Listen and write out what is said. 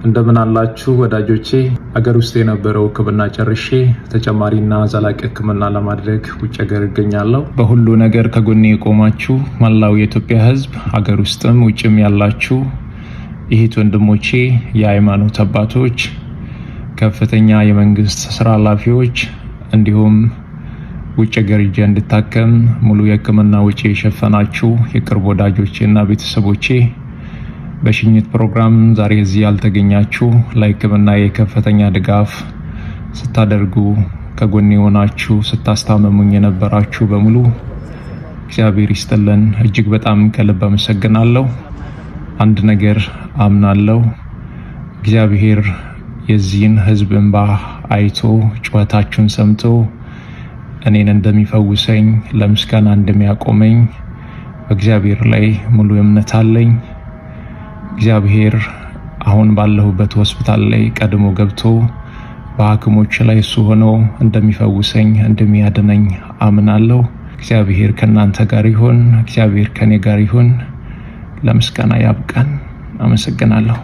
እንደምን አላችሁ ወዳጆቼ? አገር ውስጥ የነበረው ሕክምና ጨርሼ ተጨማሪና ዘላቂ ሕክምና ለማድረግ ውጭ ሀገር እገኛለሁ። በሁሉ ነገር ከጎኔ የቆማችሁ መላው የኢትዮጵያ ሕዝብ አገር ውስጥም ውጭም ያላችሁ እህት ወንድሞቼ፣ የሃይማኖት አባቶች፣ ከፍተኛ የመንግስት ስራ ኃላፊዎች እንዲሁም ውጭ ሀገር ሄጄ እንድታከም ሙሉ የሕክምና ወጪ የሸፈናችሁ የቅርብ ወዳጆቼና ቤተሰቦቼ፣ በሽኝት ፕሮግራም ዛሬ እዚህ ያልተገኛችሁ ለሕክምና የከፍተኛ ድጋፍ ስታደርጉ ከጎኔ ሆናችሁ ስታስታመሙኝ የነበራችሁ በሙሉ እግዚአብሔር ይስጥልን። እጅግ በጣም ከልብ አመሰግናለሁ። አንድ ነገር አምናለሁ፣ እግዚአብሔር የዚህን ህዝብ እንባ አይቶ ጩኸታችሁን ሰምቶ እኔን እንደሚፈውሰኝ ለምስጋና እንደሚያቆመኝ በእግዚአብሔር ላይ ሙሉ እምነት አለኝ። እግዚአብሔር አሁን ባለሁበት ሆስፒታል ላይ ቀድሞ ገብቶ በሐኪሞች ላይ እሱ ሆኖ እንደሚፈውሰኝ እንደሚያድነኝ አምናለሁ። እግዚአብሔር ከእናንተ ጋር ይሁን። እግዚአብሔር ከኔ ጋር ይሁን። ለምስጋና ያብቃን። አመሰግናለሁ።